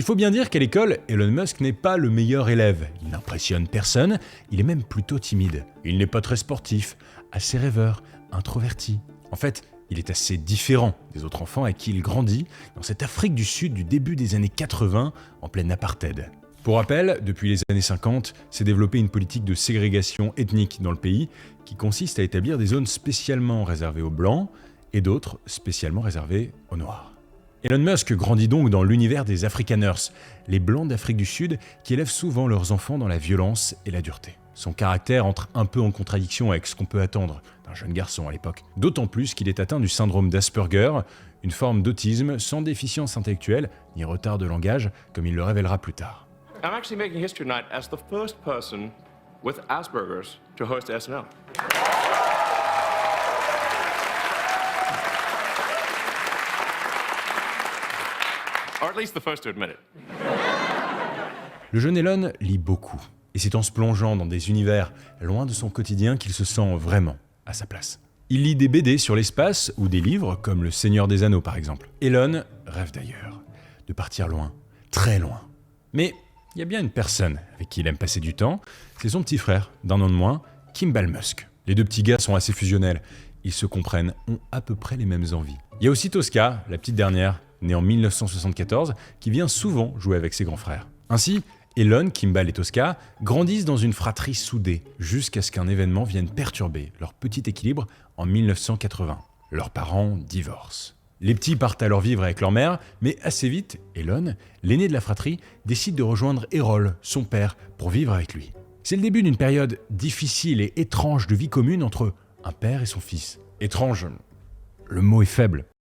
Il faut bien dire qu'à l'école, Elon Musk n'est pas le meilleur élève. Il n'impressionne personne, il est même plutôt timide. Il n'est pas très sportif, assez rêveur, introverti. En fait, il est assez différent des autres enfants avec qui il grandit dans cette Afrique du Sud du début des années 80, en pleine apartheid. Pour rappel, depuis les années 50, s'est développée une politique de ségrégation ethnique dans le pays qui consiste à établir des zones spécialement réservées aux Blancs et d'autres spécialement réservées aux Noirs. Elon Musk grandit donc dans l'univers des Afrikaners, les Blancs d'Afrique du Sud qui élèvent souvent leurs enfants dans la violence et la dureté. Son caractère entre un peu en contradiction avec ce qu'on peut attendre d'un jeune garçon à l'époque, d'autant plus qu'il est atteint du syndrome d'Asperger, une forme d'autisme sans déficience intellectuelle ni retard de langage, comme il le révélera plus tard. I'm actually making history tonight as the first person with Asperger's to host SNL. Or at least the first to admit it. Le jeune Elon lit beaucoup, et c'est en se plongeant dans des univers loin de son quotidien qu'il se sent vraiment à sa place. Il lit des BD sur l'espace ou des livres comme Le Seigneur des Anneaux par exemple. Elon rêve d'ailleurs, de partir loin, très loin. Mais il y a bien une personne avec qui il aime passer du temps, c'est son petit frère, d'un an de moins, Kimball Musk. Les deux petits gars sont assez fusionnels, ils se comprennent, ont à peu près les mêmes envies. Il y a aussi Tosca, la petite dernière, née en 1974, qui vient souvent jouer avec ses grands frères. Ainsi, Elon, Kimball et Tosca grandissent dans une fratrie soudée, jusqu'à ce qu'un événement vienne perturber leur petit équilibre en 1980. Leurs parents divorcent. Les petits partent alors vivre avec leur mère, mais assez vite, Elon, l'aîné de la fratrie, décide de rejoindre Errol, son père, pour vivre avec lui. C'est le début d'une période difficile et étrange de vie commune entre un père et son fils. Étrange, le mot est faible.